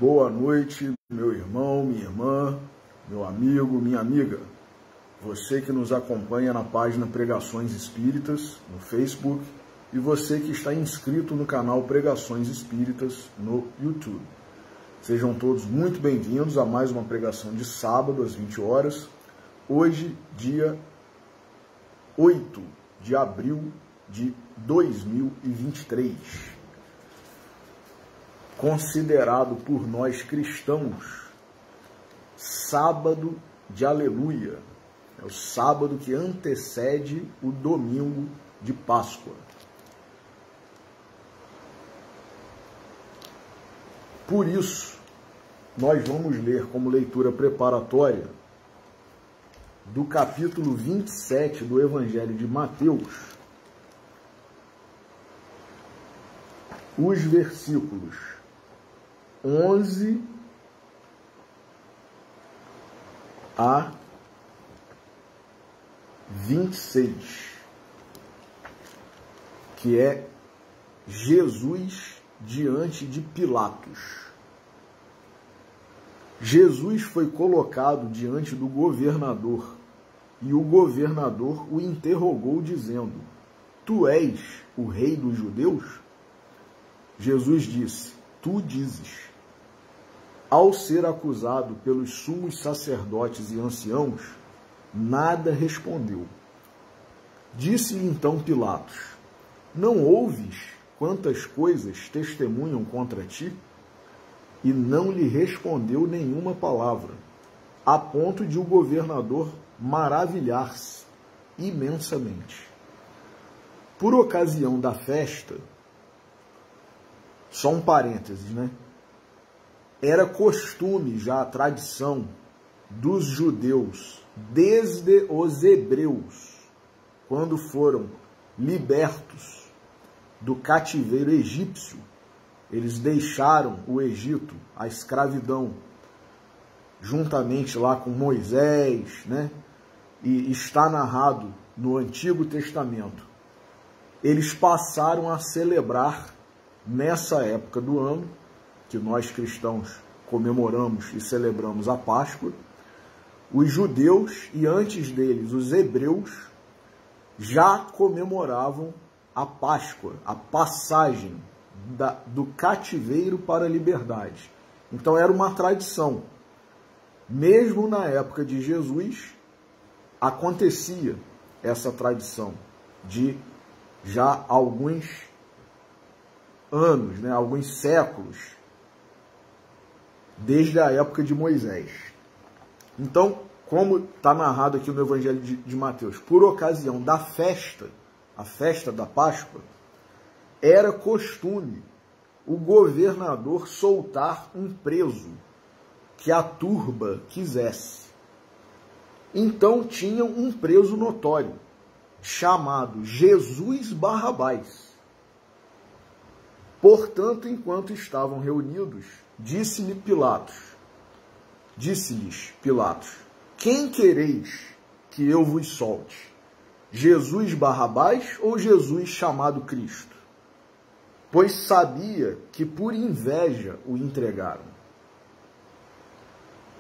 Boa noite, meu irmão, minha irmã, meu amigo, minha amiga. Você que nos acompanha na página Pregações Espíritas no Facebook e você que está inscrito no canal Pregações Espíritas no YouTube. Sejam todos muito bem-vindos a mais uma pregação de sábado às 20 horas. Hoje, dia 8 de abril de 2023. Considerado por nós cristãos sábado de aleluia. É o sábado que antecede o domingo de Páscoa. Por isso, nós vamos ler como leitura preparatória do capítulo 27 do Evangelho de Mateus, os versículos 11 a 26, que é Jesus diante de Pilatos. Jesus foi colocado diante do governador e o governador o interrogou dizendo: Tu és o rei dos judeus? Jesus disse: Tu dizes. Ao ser acusado pelos sumos sacerdotes e anciãos, nada respondeu. Disse-lhe então Pilatos: Não ouves quantas coisas testemunham contra ti? E não lhe respondeu nenhuma palavra, a ponto de o governador maravilhar-se imensamente. Por ocasião da festa, só um parênteses, né? Era costume, já a tradição dos judeus, desde os hebreus, quando foram libertos do cativeiro egípcio, eles deixaram o Egito, a escravidão, juntamente lá com Moisés, né? E está narrado no Antigo Testamento. Eles passaram a celebrar, nessa época do ano, que nós cristãos comemoramos e celebramos a Páscoa, os judeus e antes deles os hebreus já comemoravam a Páscoa, a passagem do cativeiro para a liberdade. Então era uma tradição. Mesmo na época de Jesus, acontecia essa tradição de já alguns anos, né, alguns séculos, desde a época de Moisés. Então, como está narrado aqui no Evangelho de Mateus, por ocasião da festa, a festa da Páscoa, era costume o governador soltar um preso que a turba quisesse. Então tinham um preso notório, chamado Jesus Barrabás. Portanto, enquanto estavam reunidos, disse-lhes Pilatos: Quem quereis que eu vos solte? Jesus Barrabás ou Jesus chamado Cristo? Pois sabia que por inveja o entregaram.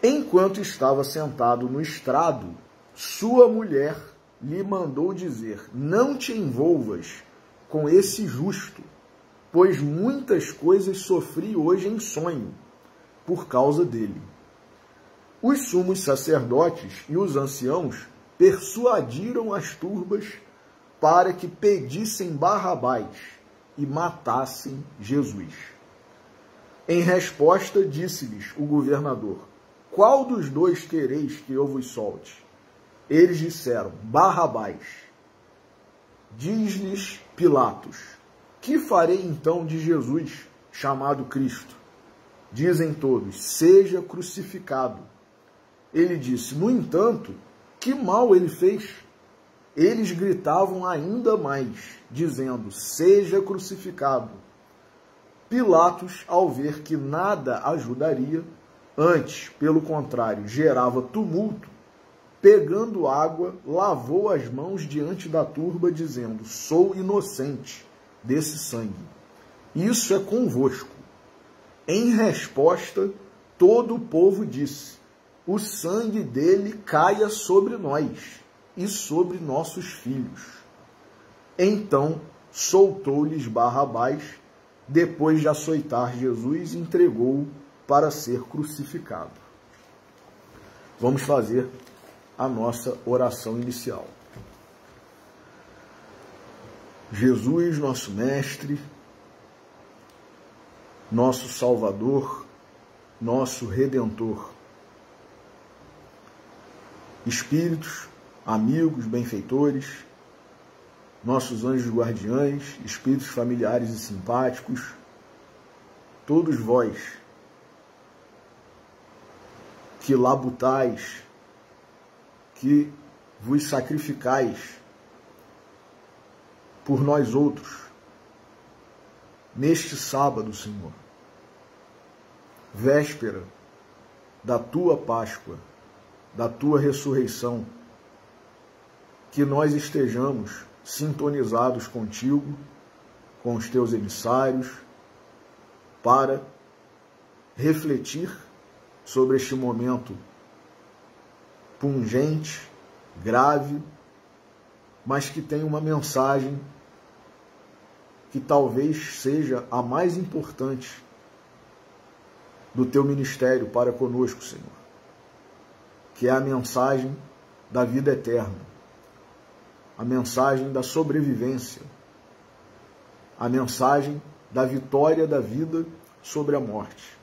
Enquanto estava sentado no estrado, sua mulher lhe mandou dizer: Não te envolvas com esse justo, pois muitas coisas sofri hoje em sonho, por causa dele. Os sumos sacerdotes e os anciãos persuadiram as turbas para que pedissem Barrabás e matassem Jesus. Em resposta, disse-lhes o governador: Qual dos dois quereis que eu vos solte? Eles disseram: Barrabás. Diz-lhes Pilatos: Que farei então de Jesus, chamado Cristo? Dizem todos: Seja crucificado. Ele disse: No entanto, que mal ele fez? Eles gritavam ainda mais, dizendo: Seja crucificado. Pilatos, ao ver que nada ajudaria, antes, pelo contrário, gerava tumulto, pegando água, lavou as mãos diante da turba, dizendo: Sou inocente desse sangue. Isso é convosco. Em resposta, todo o povo disse: o sangue dele caia sobre nós e sobre nossos filhos. Então soltou-lhes Barrabás, depois de açoitar Jesus, e entregou-o para ser crucificado. Vamos fazer a nossa oração inicial. Jesus, nosso Mestre, nosso Salvador, nosso Redentor, espíritos, amigos, benfeitores, nossos anjos guardiães, espíritos familiares e simpáticos, todos vós que labutais, que vos sacrificais por nós outros, neste sábado, Senhor, véspera da tua Páscoa, da tua ressurreição, que nós estejamos sintonizados contigo, com os teus emissários, para refletir sobre este momento pungente, grave, mas que tem uma mensagem que talvez seja a mais importante do teu ministério para conosco, Senhor, que é a mensagem da vida eterna, a mensagem da sobrevivência, a mensagem da vitória da vida sobre a morte.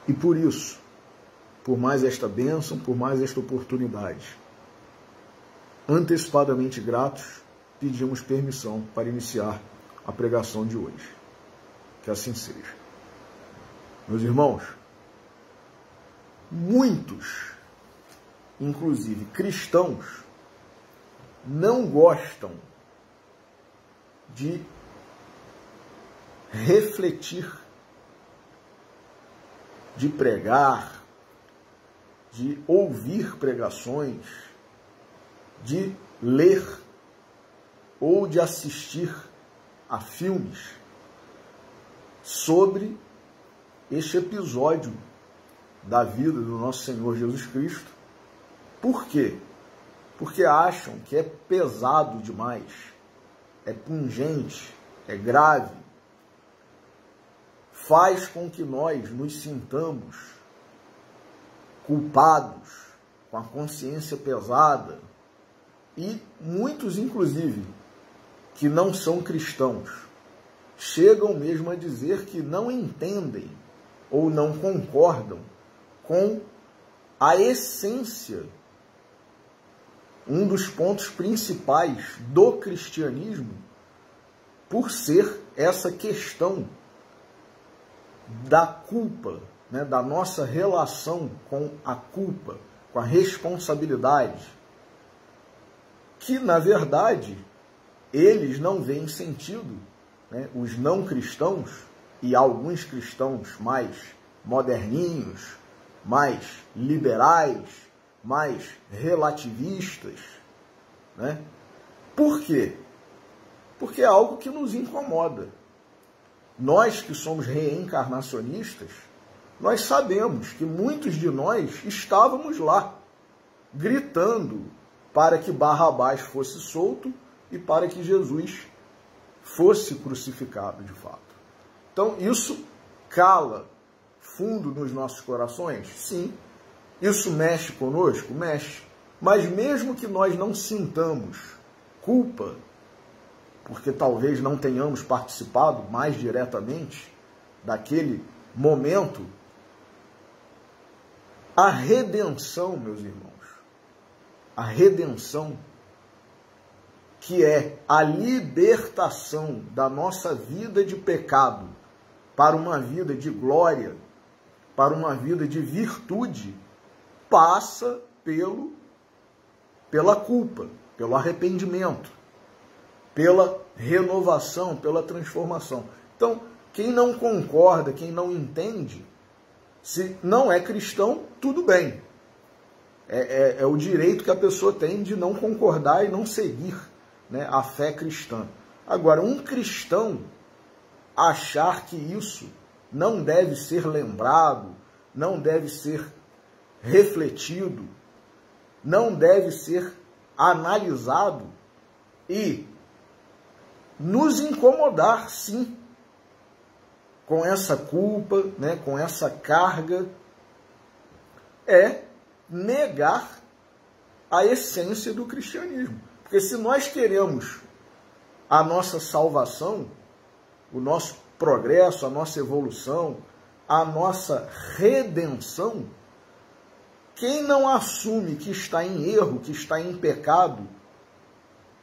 E por isso, por mais esta bênção, por mais esta oportunidade, antecipadamente gratos, pedimos permissão para iniciar a pregação de hoje. Que assim seja. Meus irmãos, muitos, inclusive cristãos, não gostam de refletir, de pregar, de ouvir pregações, de ler ou de assistir a filmes sobre este episódio da vida do nosso Senhor Jesus Cristo. Por quê? Porque acham que é pesado demais, é pungente, é grave, faz com que nós nos sintamos culpados, com a consciência pesada, e muitos, inclusive, que não são cristãos, chegam mesmo a dizer que não entendem ou não concordam com a essência, um dos pontos principais do cristianismo, por ser essa questão da culpa, né, da nossa relação com a culpa, com a responsabilidade, que, na verdade, eles não veem sentido, né, os não cristãos e alguns cristãos mais moderninhos, mais liberais, mais relativistas, né? Por quê? Porque é algo que nos incomoda. Nós que somos reencarnacionistas, nós sabemos que muitos de nós estávamos lá, gritando para que Barrabás fosse solto e para que Jesus fosse crucificado de fato. Então, isso cala fundo nos nossos corações? Sim. Isso mexe conosco? Mexe. Mas mesmo que nós não sintamos culpa, porque talvez não tenhamos participado mais diretamente daquele momento, a redenção, meus irmãos, a redenção, que é a libertação da nossa vida de pecado para uma vida de glória, para uma vida de virtude, passa pela culpa, pelo arrependimento, pela renovação, pela transformação. Então, quem não concorda, quem não entende, se não é cristão, tudo bem. É o direito que a pessoa tem de não concordar e não seguir, né, a fé cristã. Agora, um cristão, achar que isso não deve ser lembrado, não deve ser refletido, não deve ser analisado e nos incomodar, sim, com essa culpa, né, com essa carga, é negar a essência do cristianismo. Porque se nós queremos a nossa salvação, o nosso progresso, a nossa evolução, a nossa redenção, quem não assume que está em erro, que está em pecado,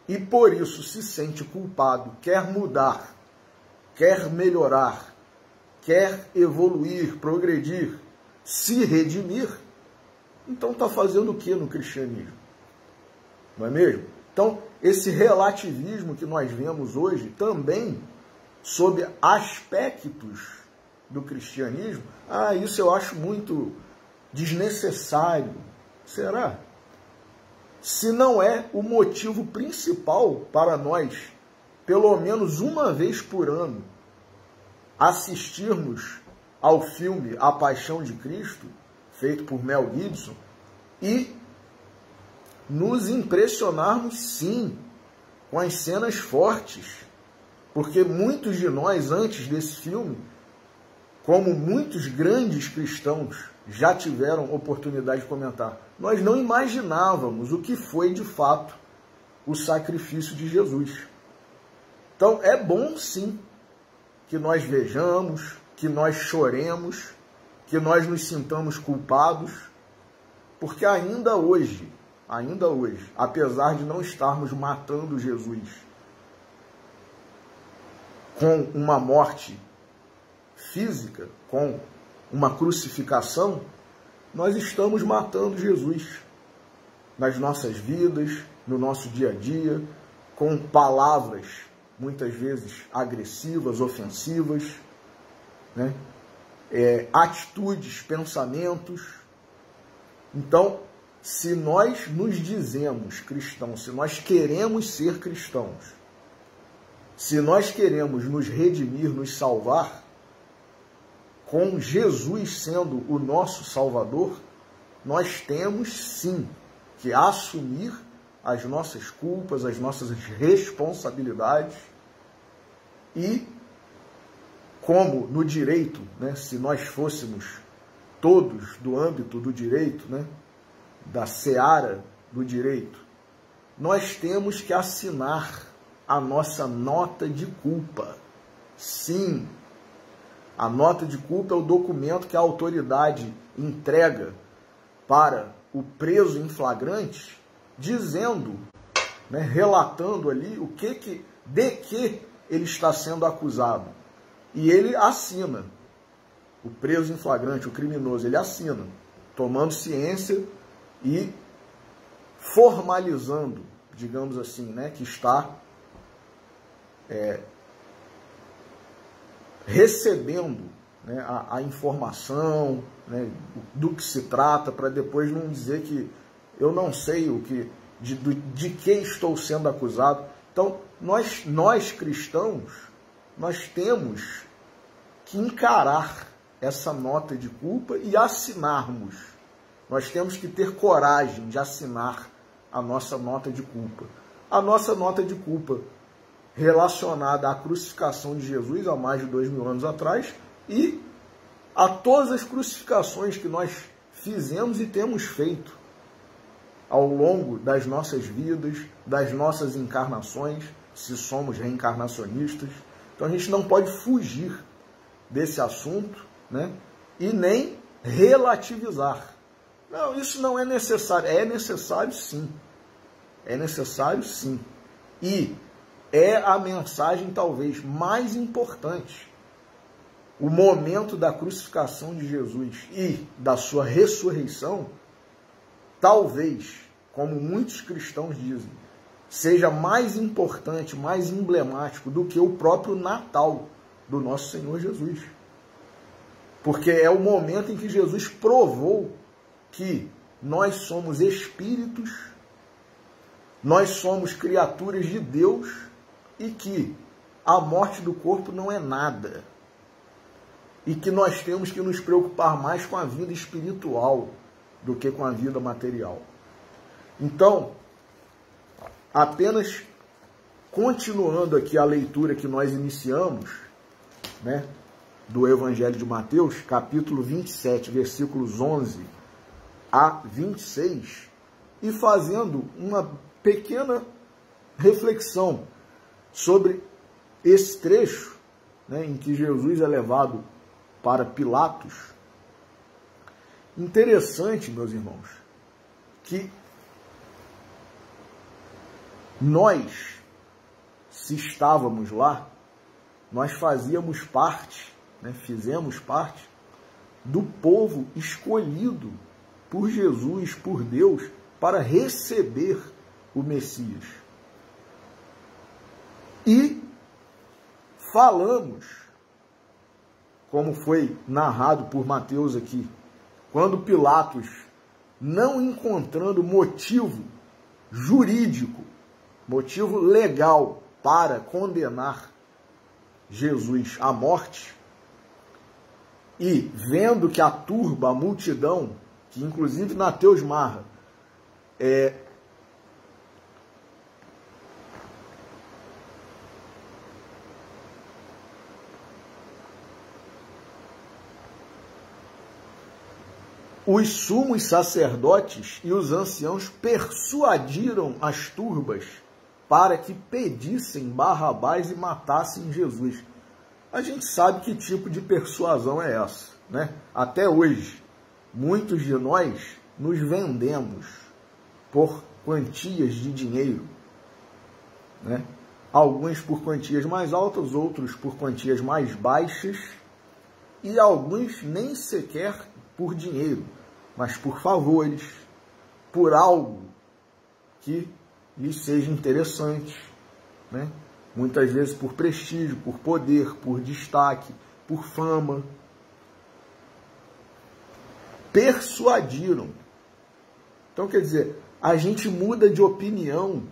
e por isso se sente culpado, quer mudar, quer melhorar, quer evoluir, progredir, se redimir, então está fazendo o que no cristianismo? Não é mesmo? Então, esse relativismo que nós vemos hoje também sob aspectos do cristianismo, isso eu acho muito desnecessário. Será? Se não é o motivo principal para nós, pelo menos uma vez por ano, assistirmos ao filme A Paixão de Cristo, feito por Mel Gibson, e nos impressionarmos, sim, com as cenas fortes, porque muitos de nós, antes desse filme, como muitos grandes cristãos já tiveram oportunidade de comentar, nós não imaginávamos o que foi de fato o sacrifício de Jesus. Então é bom sim que nós vejamos, que nós choremos, que nós nos sintamos culpados, porque ainda hoje, apesar de não estarmos matando Jesus com uma morte física, com uma crucificação, nós estamos matando Jesus nas nossas vidas, no nosso dia a dia, com palavras muitas vezes agressivas, ofensivas, né? Atitudes, pensamentos. Então, se nós nos dizemos cristãos, se nós queremos ser cristãos, se nós queremos nos redimir, nos salvar, com Jesus sendo o nosso Salvador, nós temos sim que assumir as nossas culpas, as nossas responsabilidades e, como no direito, né, se nós fôssemos todos do âmbito do direito, né, da seara do direito, nós temos que assinar a nossa nota de culpa. Sim, a nota de culpa é o documento que a autoridade entrega para o preso em flagrante, dizendo, né, relatando ali de que ele está sendo acusado. E ele assina. O preso em flagrante, o criminoso, ele assina, tomando ciência e formalizando, digamos assim, né, que está recebendo, né, a informação, né, do que se trata, para depois não dizer que eu não sei de que estou sendo acusado. Então, nós cristãos, nós temos que encarar essa nota de culpa e assinarmos. Nós temos que ter coragem de assinar a nossa nota de culpa. A nossa nota de culpa relacionada à crucificação de Jesus há mais de 2000 anos atrás e a todas as crucificações que nós fizemos e temos feito ao longo das nossas vidas, das nossas encarnações, se somos reencarnacionistas. Então a gente não pode fugir desse assunto, né, e nem relativizar. Não, isso não é necessário. É necessário sim. É necessário sim. E é a mensagem talvez mais importante. O momento da crucificação de Jesus e da sua ressurreição, talvez, como muitos cristãos dizem, seja mais importante, mais emblemático do que o próprio Natal do nosso Senhor Jesus. Porque é o momento em que Jesus provou que nós somos espíritos, nós somos criaturas de Deus e que a morte do corpo não é nada. E que nós temos que nos preocupar mais com a vida espiritual do que com a vida material. Então, apenas continuando aqui a leitura que nós iniciamos, né, do Evangelho de Mateus, capítulo 27, versículos 11 a 26, e fazendo uma pequena reflexão sobre esse trecho, né, em que Jesus é levado para Pilatos. Interessante, meus irmãos, que nós, se estávamos lá, nós fazíamos parte, né, fizemos parte do povo escolhido por Jesus, por Deus, para receber o Messias. E falamos, como foi narrado por Mateus aqui, quando Pilatos, não encontrando motivo jurídico, motivo legal para condenar Jesus à morte, e vendo que a turba, a multidão, que inclusive Mateus narra, os sumos sacerdotes e os anciãos persuadiram as turbas para que pedissem Barrabás e matassem Jesus. A gente sabe que tipo de persuasão é essa, né? Até hoje, muitos de nós nos vendemos por quantias de dinheiro, né? Alguns por quantias mais altas, outros por quantias mais baixas, e alguns nem sequer por dinheiro, mas por favores, por algo que lhes seja interessante, né? Muitas vezes por prestígio, por poder, por destaque, por fama. Persuadiram. Então, quer dizer, a gente muda de opinião.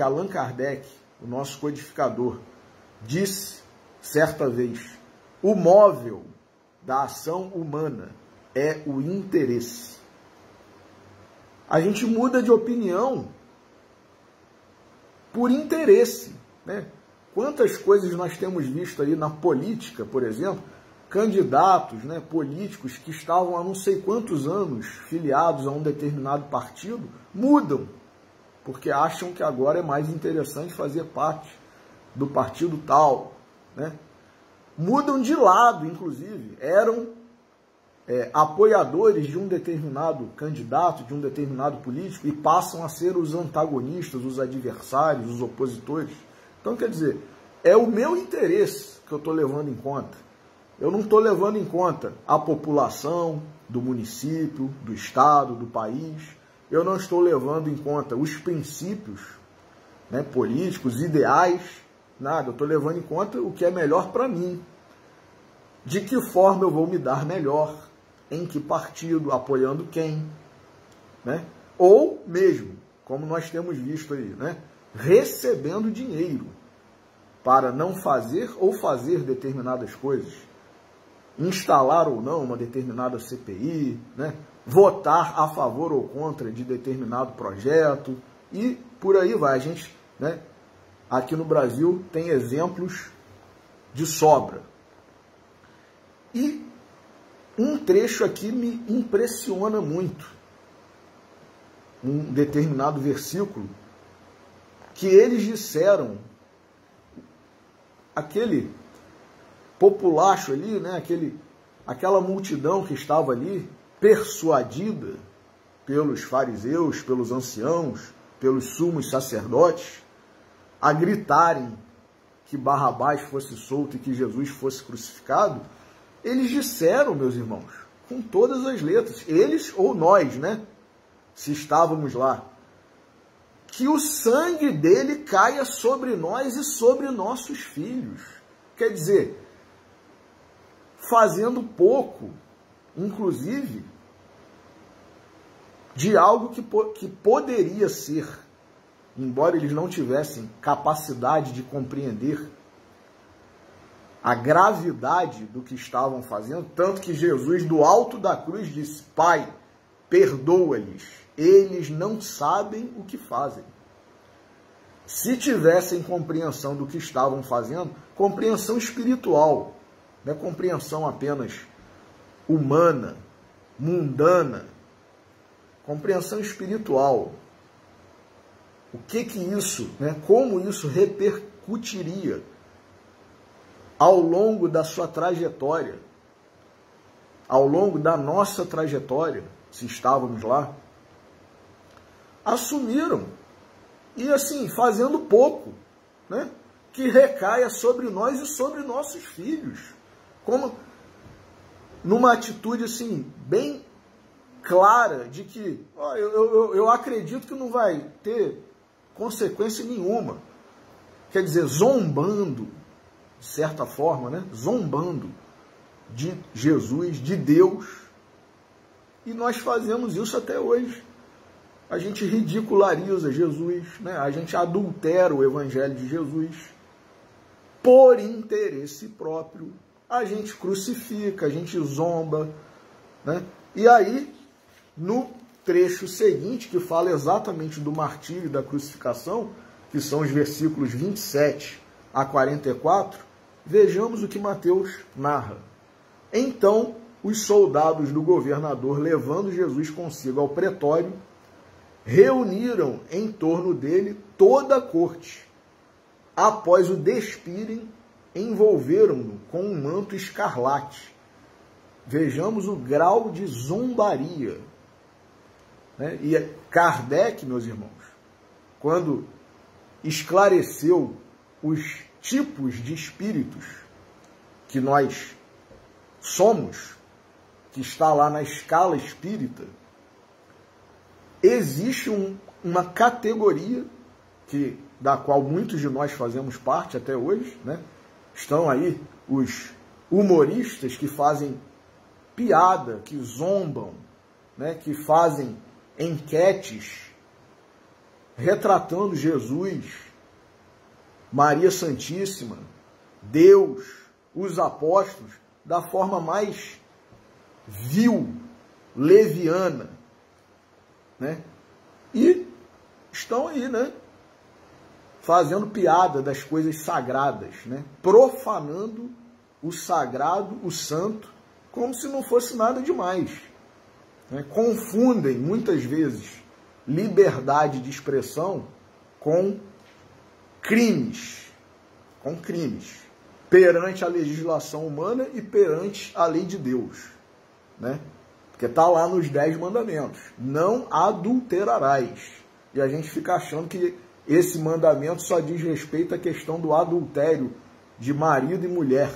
Allan Kardec, o nosso codificador, disse certa vez: o móvel da ação humana é o interesse. A gente muda de opinião por interesse, né? Quantas coisas nós temos visto aí na política, por exemplo, candidatos, né, políticos que estavam há não sei quantos anos filiados a um determinado partido, mudam, porque acham que agora é mais interessante fazer parte do partido tal, né? Mudam de lado, inclusive, eram apoiadores de um determinado candidato, de um determinado político, e passam a ser os antagonistas, os adversários, os opositores. Então, quer dizer, é o meu interesse que eu estou levando em conta. Eu não estou levando em conta a população do município, do estado, do país. Eu não estou levando em conta os princípios, né, políticos, ideais, nada. Eu estou levando em conta o que é melhor para mim. De que forma eu vou me dar melhor, em que partido, apoiando quem, né? Ou mesmo, como nós temos visto aí, né, recebendo dinheiro para não fazer ou fazer determinadas coisas, instalar ou não uma determinada CPI, né, votar a favor ou contra de determinado projeto, e por aí vai. A gente, né, aqui no Brasil tem exemplos de sobra. E um trecho aqui me impressiona muito. Um determinado versículo, que eles disseram, aquele populacho ali, né, aquela multidão que estava ali, persuadida pelos fariseus, pelos anciãos, pelos sumos sacerdotes, a gritarem que Barrabás fosse solto e que Jesus fosse crucificado. Eles disseram, meus irmãos, com todas as letras, eles ou nós, né, se estávamos lá, que o sangue dele caia sobre nós e sobre nossos filhos. Quer dizer, fazendo pouco, inclusive, de algo que poderia ser embora eles não tivessem capacidade de compreender a gravidade do que estavam fazendo, tanto que Jesus, do alto da cruz, disse: Pai, perdoa-lhes, eles não sabem o que fazem. Se tivessem compreensão do que estavam fazendo, compreensão espiritual, não é compreensão apenas humana, mundana, compreensão espiritual. O que isso, como isso repercutiria ao longo da sua trajetória, ao longo da nossa trajetória, se estávamos lá, assumiram, e assim, fazendo pouco, que recaia sobre nós e sobre nossos filhos, como numa atitude assim, bem clara, de que eu acredito que não vai ter consequência nenhuma. Quer dizer, zombando, de certa forma, zombando de Jesus, de Deus, e nós fazemos isso até hoje. A gente ridiculariza Jesus, a gente adultera o Evangelho de Jesus, por interesse próprio, a gente crucifica, a gente zomba, E aí, no trecho seguinte, que fala exatamente do martírio e da crucificação, que são os versículos 27 a 44, vejamos o que Mateus narra. Então, os soldados do governador, levando Jesus consigo ao pretório, reuniram em torno dele toda a corte. Após o despirem, envolveram-no com um manto escarlate. Vejamos o grau de zombaria. E Kardec, meus irmãos, quando esclareceu os tipos de espíritos que nós somos, que está lá na escala espírita, existe uma categoria da qual muitos de nós fazemos parte até hoje, Estão aí os humoristas que fazem piada, que zombam, que fazem enquetes retratando Jesus, Maria Santíssima, Deus, os apóstolos, da forma mais vil, leviana, E estão aí, fazendo piada das coisas sagradas, profanando o sagrado, o santo, como se não fosse nada demais. Confundem, muitas vezes, liberdade de expressão com crimes, perante a legislação humana e perante a lei de Deus, Porque está lá nos 10 mandamentos, não adulterarás. E a gente fica achando que esse mandamento só diz respeito à questão do adultério de marido e mulher,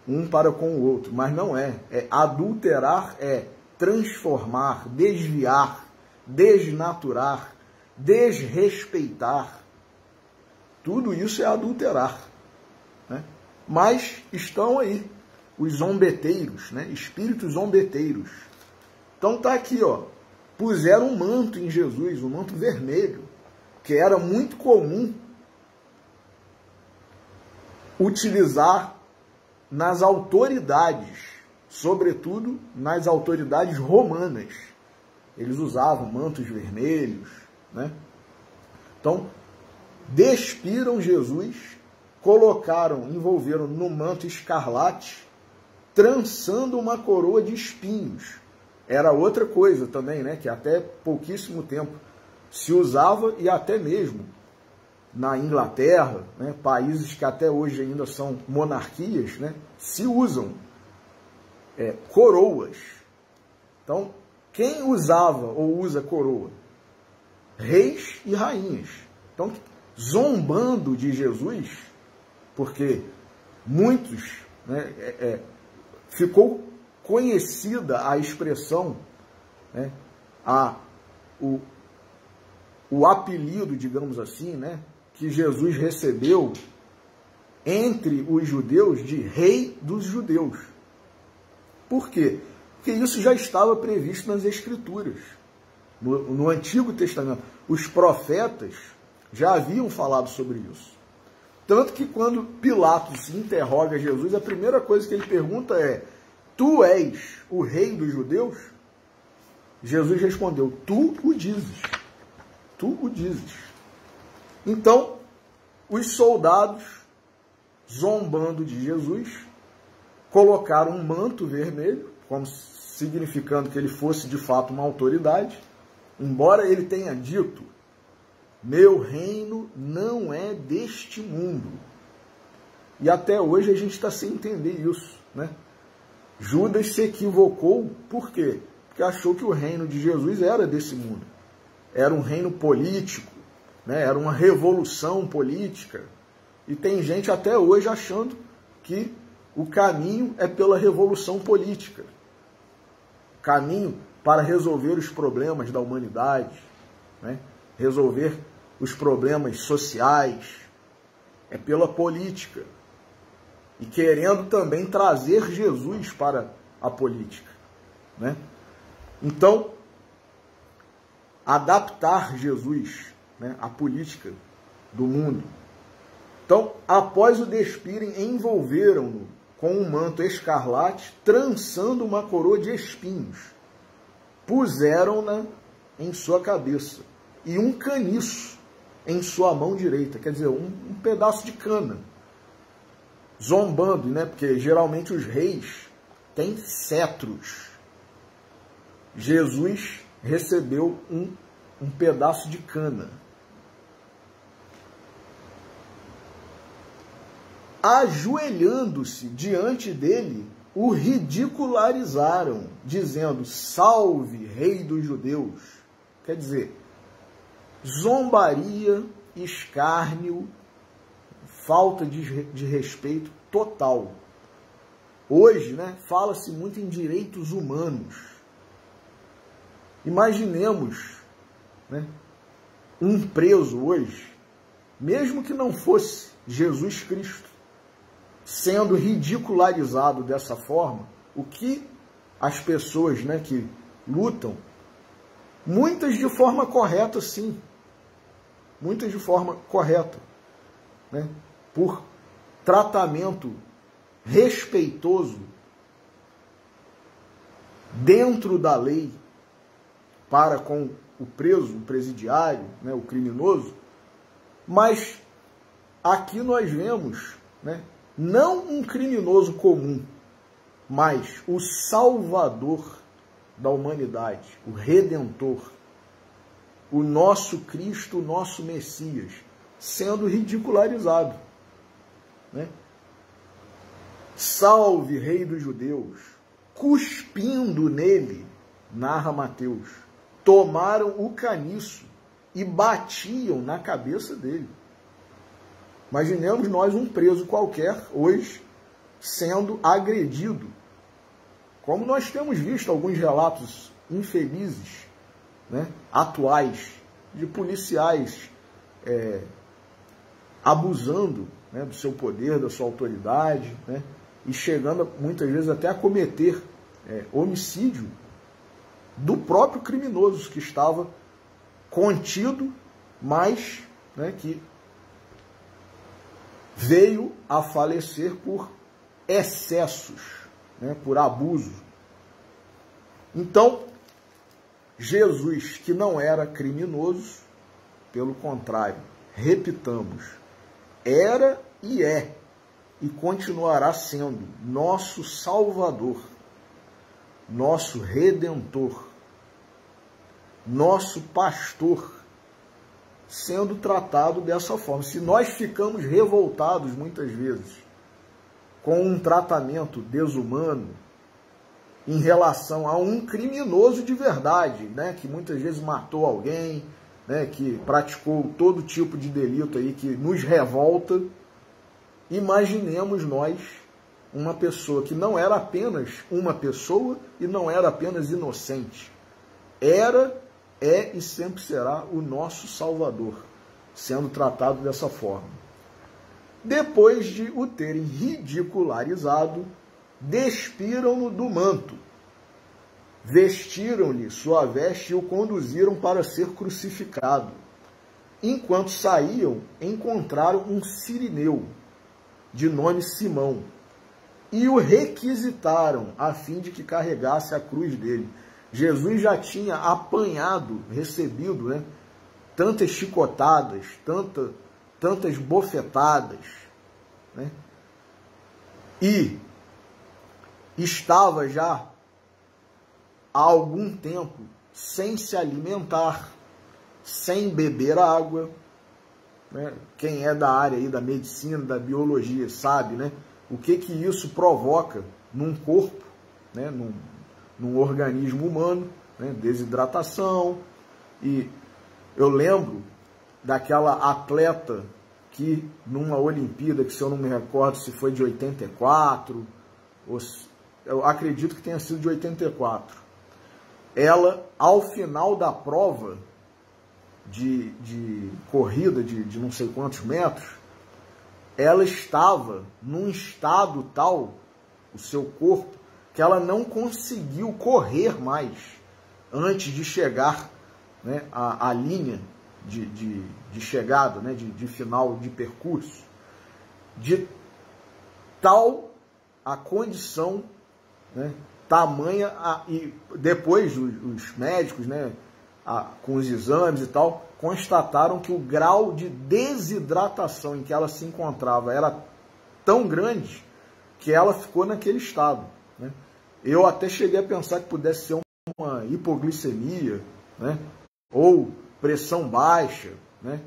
um para com o outro, mas não é. Adulterar é transformar, desviar, desnaturar, desrespeitar. Tudo isso é adulterar. Mas estão aí os zombeteiros, espíritos zombeteiros. Então está aqui, puseram um manto em Jesus, um manto vermelho, que era muito comum utilizar nas autoridades, sobretudo nas autoridades romanas. Eles usavam mantos vermelhos, Então, despiram Jesus, envolveram no manto escarlate, trançando uma coroa de espinhos. Era outra coisa também, que até pouquíssimo tempo se usava, e até mesmo na Inglaterra, países que até hoje ainda são monarquias, se usam coroas. Então, quem usava ou usa coroa? Reis e rainhas. Então, zombando de Jesus, porque muitos, ficou conhecida a expressão, o apelido, digamos assim, que Jesus recebeu entre os judeus de Rei dos Judeus. Por quê? Porque isso já estava previsto nas Escrituras. No Antigo Testamento, os profetas já haviam falado sobre isso. Tanto que quando Pilatos interroga Jesus, a primeira coisa que ele pergunta é: tu és o rei dos judeus? Jesus respondeu: tu o dizes. Tu o dizes. Então, os soldados, zombando de Jesus, colocaram um manto vermelho, como significando que ele fosse de fato uma autoridade, embora ele tenha dito: meu reino não é deste mundo. E até hoje a gente está sem entender isso, né? Judas se equivocou, por quê? Porque achou que o reino de Jesus era desse mundo. Era um reino político, né? Era uma revolução política. E tem gente até hoje achando que o caminho é pela revolução política. Caminho para resolver os problemas da humanidade, né? Resolver os problemas sociais, é pela política. E querendo também trazer Jesus para a política, né? Então, adaptar Jesus, né, à política do mundo. Então, após o despirem, envolveram-no com um manto escarlate, trançando uma coroa de espinhos. Puseram-na em sua cabeça e um caniço em sua mão direita, quer dizer, um pedaço de cana, zombando, né? Porque geralmente os reis têm cetros. Jesus recebeu um pedaço de cana. Ajoelhando-se diante dele, o ridicularizaram, dizendo: salve, rei dos judeus. Quer dizer, zombaria, escárnio, falta de respeito total. Hoje, né, fala-se muito em direitos humanos. Imaginemos, né, um preso hoje, mesmo que não fosse Jesus Cristo, sendo ridicularizado dessa forma, o que as pessoas, né, que lutam, muitas de forma correta, sim, muitas de forma correta, né, por tratamento respeitoso dentro da lei para com o preso, o presidiário, né, o criminoso, mas aqui nós vemos, né, não um criminoso comum, mas o Salvador da humanidade, o Redentor, o nosso Cristo, o nosso Messias, sendo ridicularizado, né? Salve, Rei dos Judeus, cuspindo nele, narra Mateus, tomaram o caniço e batiam na cabeça dele. Imaginemos nós um preso qualquer hoje sendo agredido, como nós temos visto alguns relatos infelizes, né, atuais, de policiais abusando, né, do seu poder, da sua autoridade, né, e chegando muitas vezes até a cometer homicídio do próprio criminoso que estava contido, mas, né, que veio a falecer por excessos, né, por abuso. Então, Jesus, que não era criminoso, pelo contrário, repitamos, era e é, e continuará sendo nosso Salvador, nosso Redentor, nosso pastor, sendo tratado dessa forma. Se nós ficamos revoltados muitas vezes com um tratamento desumano em relação a um criminoso de verdade, né, que muitas vezes matou alguém, né, que praticou todo tipo de delito aí que nos revolta, imaginemos nós uma pessoa que não era apenas uma pessoa e não era apenas inocente. Era, é e sempre será o nosso Salvador, sendo tratado dessa forma. Depois de o terem ridicularizado, despiram-no do manto vestiram-lhe sua veste e o conduziram para ser crucificado. Enquanto saíam, encontraram um cirineu, de nome Simão, e o requisitaram a fim de que carregasse a cruz dele. Jesus já tinha apanhado, recebido, né, tantas chicotadas, tantas bofetadas, né, e estava já há algum tempo sem se alimentar, sem beber água, né? Quem é da área aí da medicina, da biologia, sabe, né, o que isso provoca num corpo, né, num organismo humano, né, desidratação. E eu lembro daquela atleta que numa Olimpíada, que se eu não me recordo se foi de 84, ou eu acredito que tenha sido de 84, ela, ao final da prova de corrida de não sei quantos metros, ela estava num estado tal, o seu corpo, que ela não conseguiu correr mais antes de chegar, né, à linha de chegada, né, de final de percurso. De tal a condição, né, tamanha, e depois os médicos, né, com os exames e tal, constataram que o grau de desidratação em que ela se encontrava era tão grande que ela ficou naquele estado, né? Eu até cheguei a pensar que pudesse ser uma hipoglicemia, né, ou pressão baixa, né,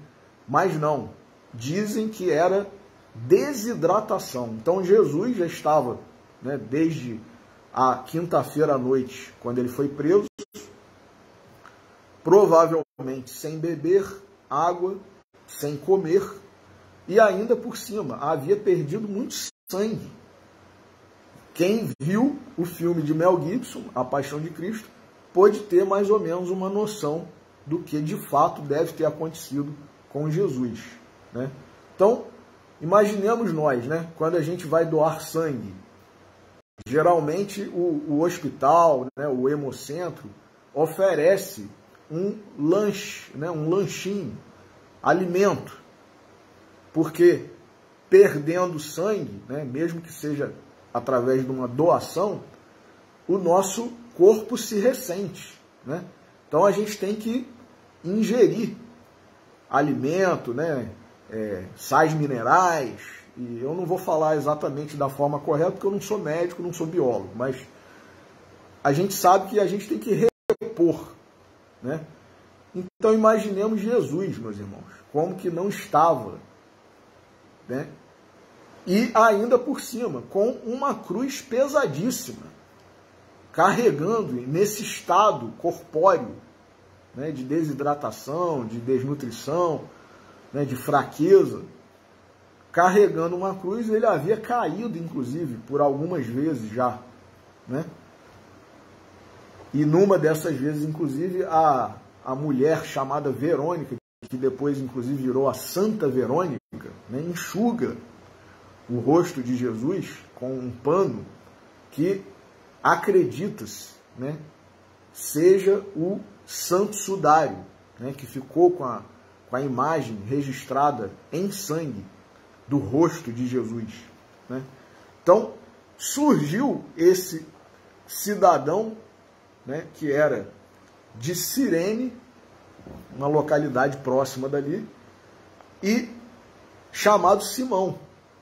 mas não. Dizem que era desidratação. Então Jesus já estava, né, desde a quinta-feira à noite, quando ele foi preso, provavelmente sem beber água, sem comer, e ainda por cima havia perdido muito sangue. Quem viu o filme de Mel Gibson, A Paixão de Cristo, pôde ter mais ou menos uma noção do que de fato deve ter acontecido com Jesus, né? Então, imaginemos nós, né, quando a gente vai doar sangue, geralmente o hospital, né, o hemocentro, oferece um lanche, né, um lanchinho, alimento, porque perdendo sangue, né, mesmo que seja através de uma doação, o nosso corpo se ressente, né? Então a gente tem que ingerir alimento, né, sais minerais, e eu não vou falar exatamente da forma correta, porque eu não sou médico, não sou biólogo, mas a gente sabe que a gente tem que repor, né? Então imaginemos Jesus, meus irmãos, como que não estava, né? E ainda por cima, com uma cruz pesadíssima, carregando nesse estado corpóreo, né, de desidratação, de desnutrição, né, de fraqueza, carregando uma cruz. Ele havia caído, inclusive, por algumas vezes já, né? E numa dessas vezes, inclusive, a mulher chamada Verônica, que depois, inclusive, virou a Santa Verônica, né, enxuga o rosto de Jesus com um pano que acredita-se, né, seja o Santo Sudário, né, que ficou com a imagem registrada em sangue do rosto de Jesus, né? Então, surgiu esse cidadão, né, que era de Cirene, uma localidade próxima dali, e chamado Simão.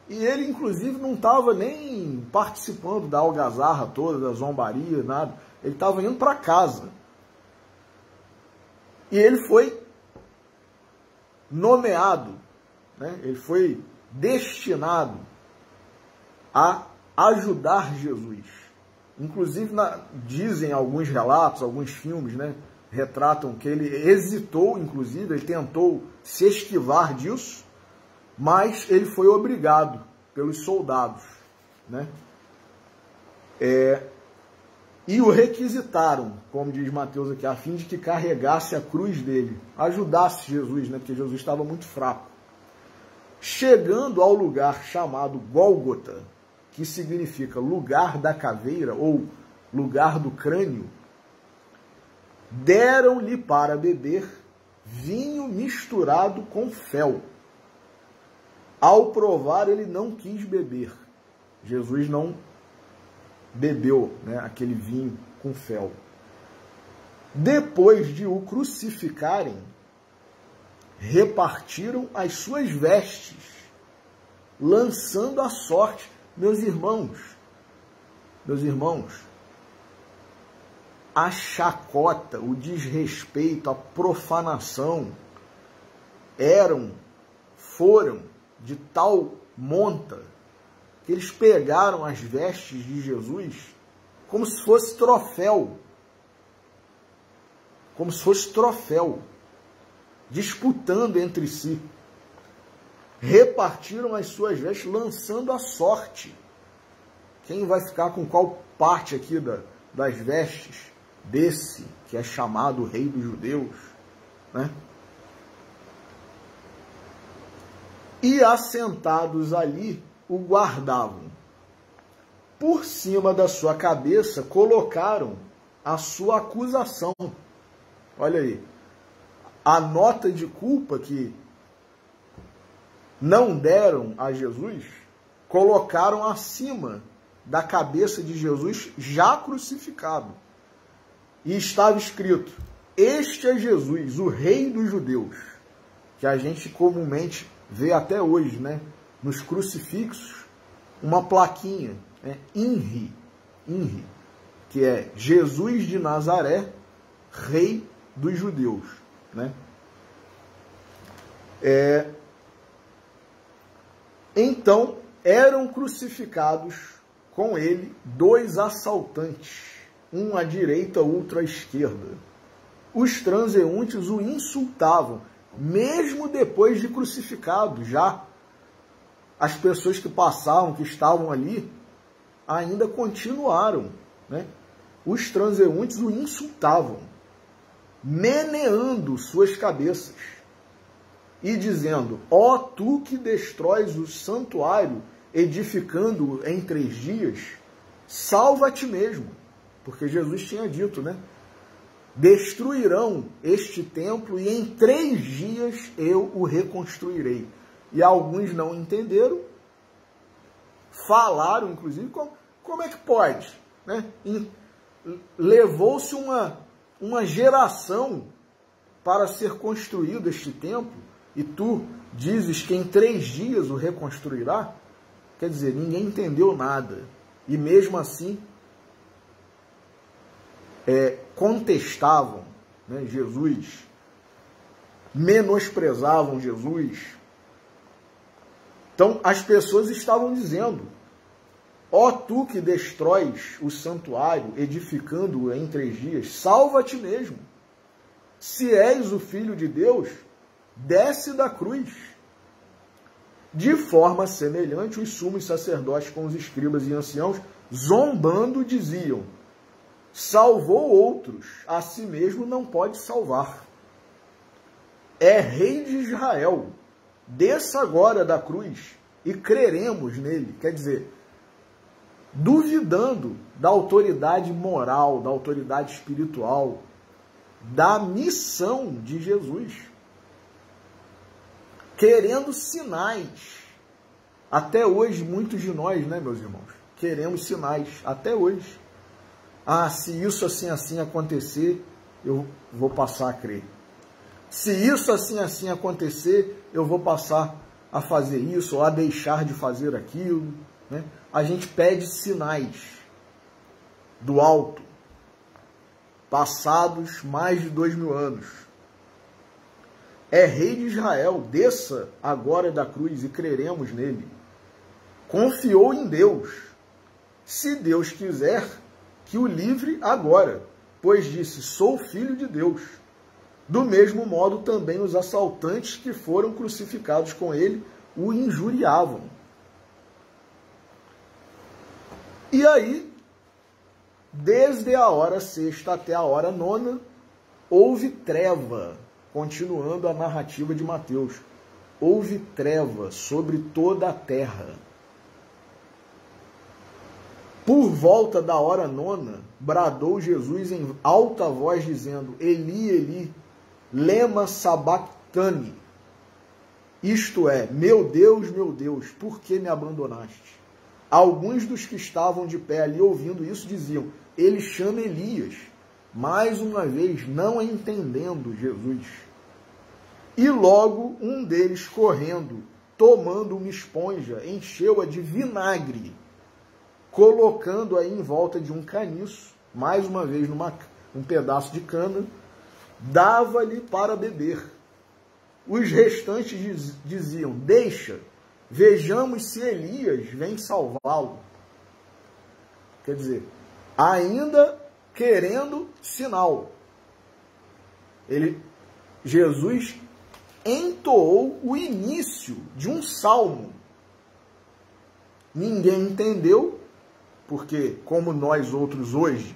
E ele, inclusive, não estava nem participando da algazarra toda, da zombaria, nada. Ele estava indo para casa. E ele foi nomeado, né? Ele foi destinado a ajudar Jesus. Inclusive, dizem alguns relatos, alguns filmes, né, retratam que ele hesitou, inclusive, ele tentou se esquivar disso, mas ele foi obrigado pelos soldados, né? E o requisitaram, como diz Mateus aqui, a fim de que carregasse a cruz dele, ajudasse Jesus, né? Porque Jesus estava muito fraco. Chegando ao lugar chamado Gólgota, que significa lugar da caveira ou lugar do crânio, deram-lhe para beber vinho misturado com fel. Ao provar, ele não quis beber. Jesus não bebeu, né, aquele vinho com fel. Depois de o crucificarem, repartiram as suas vestes, lançando a sorte. Meus irmãos, a chacota, o desrespeito, a profanação foram de tal monta que eles pegaram as vestes de Jesus como se fosse troféu. Como se fosse troféu. Disputando entre si. Repartiram as suas vestes, lançando a sorte. Quem vai ficar com qual parte aqui das vestes desse que é chamado Rei dos Judeus, né? E assentados ali, o guardavam. Por cima da sua cabeça, colocaram a sua acusação. Olha aí, a nota de culpa que não deram a Jesus, colocaram acima da cabeça de Jesus já crucificado. E estava escrito: este é Jesus, o Rei dos Judeus, que a gente comumente vê até hoje, né? Nos crucifixos, uma plaquinha, né? INRI, que é Jesus de Nazaré, Rei dos Judeus, né? Então, eram crucificados com ele 2 assaltantes, um à direita, outro à esquerda. Os transeuntes o insultavam, mesmo depois de crucificado. Já as pessoas que passavam, que estavam ali, ainda continuaram, né? Os transeuntes o insultavam, meneando suas cabeças e dizendo: ó tu que destróis o santuário, edificando-o em 3 dias, salva a ti mesmo. Porque Jesus tinha dito, né? Destruirão este templo e em 3 dias eu o reconstruirei. E alguns não entenderam, falaram, inclusive, como é que pode, né? Levou-se uma geração para ser construído este templo, e tu dizes que em 3 dias o reconstruirá? Quer dizer, ninguém entendeu nada. E mesmo assim, contestavam, né, Jesus, menosprezavam Jesus. Então, as pessoas estavam dizendo: ó tu que destróis o santuário, edificando-o em 3 dias, salva a ti mesmo. Se és o Filho de Deus, desce da cruz. De forma semelhante, os sumos sacerdotes com os escribas e anciãos, zombando, diziam: salvou outros, a si mesmo não pode salvar. É Rei de Israel, desça agora da cruz e creremos nele. Quer dizer, duvidando da autoridade moral, da autoridade espiritual, da missão de Jesus. Querendo sinais. Até hoje, muitos de nós, né, meus irmãos, queremos sinais, até hoje. Ah, se isso assim, assim acontecer, eu vou passar a crer. Se isso assim, assim acontecer, eu vou passar a fazer isso, ou a deixar de fazer aquilo, né? A gente pede sinais do alto, passados mais de 2000 anos. É Rei de Israel, desça agora da cruz e creremos nele. Confiou em Deus. Se Deus quiser, que o livre agora, pois disse: sou filho de Deus. Do mesmo modo, também os assaltantes que foram crucificados com ele o injuriavam. E aí, desde a hora 6ª até a hora 9ª, houve treva, continuando a narrativa de Mateus. Houve treva sobre toda a terra. Por volta da hora 9, bradou Jesus em alta voz, dizendo: Eli, Eli, lema sabachthani. Isto é, meu Deus, por que me abandonaste? Alguns dos que estavam de pé ali ouvindo isso diziam: ele chama Elias. Mais uma vez, não entendendo Jesus. E logo um deles, correndo, tomando uma esponja, encheu-a de vinagre, colocando-a em volta de um caniço, mais uma vez um pedaço de cana, dava-lhe para beber. Os restantes diziam: deixa, vejamos se Elias vem salvá-lo. Quer dizer, ainda querendo sinal. Jesus entoou o início de um salmo. Ninguém entendeu, porque, como nós outros hoje,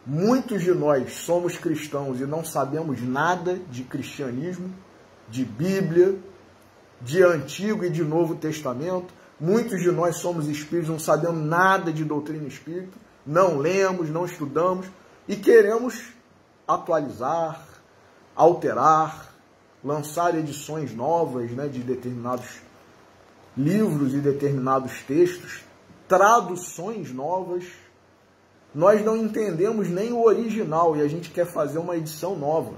muitos de nós somos cristãos e não sabemos nada de cristianismo, de Bíblia, de Antigo e de Novo Testamento. Muitos de nós somos espíritos, não sabemos nada de doutrina espírita, não lemos, não estudamos e queremos atualizar, alterar, lançar edições novas, né, de determinados livros e determinados textos, traduções novas. Nós não entendemos nem o original e a gente quer fazer uma edição nova.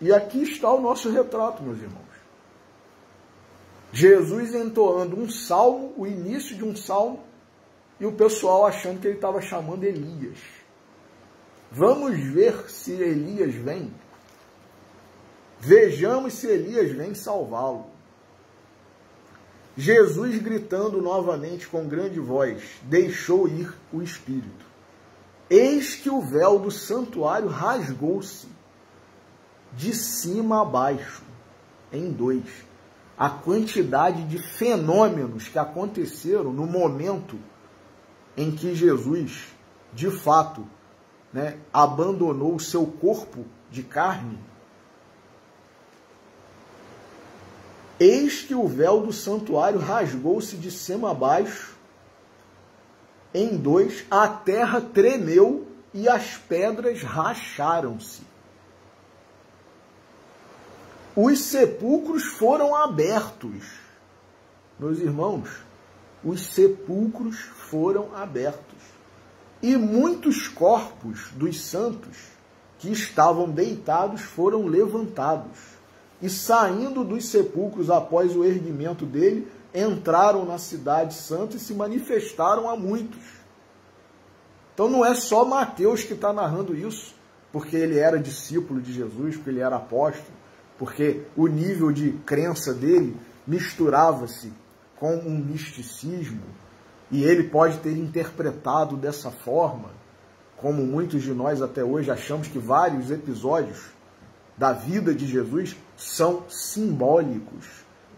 E aqui está o nosso retrato, meus irmãos. Jesus entoando um salmo, o início de um salmo, e o pessoal achando que ele estava chamando Elias. Vamos ver se Elias vem. Vejamos se Elias vem salvá-lo. Jesus, gritando novamente com grande voz, deixou ir o espírito. Eis que o véu do santuário rasgou-se de cima a baixo, em dois. A quantidade de fenômenos que aconteceram no momento em que Jesus, de fato, né, abandonou o seu corpo de carne. Eis que o véu do santuário rasgou-se de cima a baixo, em dois, a terra tremeu e as pedras racharam-se. Os sepulcros foram abertos. Meus irmãos, os sepulcros foram abertos. E muitos corpos dos santos que estavam deitados foram levantados. E saindo dos sepulcros após o erguimento dele, entraram na cidade santa e se manifestaram a muitos. Então não é só Mateus que está narrando isso, porque ele era discípulo de Jesus, porque ele era apóstolo, porque o nível de crença dele misturava-se com um misticismo, e ele pode ter interpretado dessa forma, como muitos de nós até hoje achamos que vários episódios da vida de Jesus são simbólicos,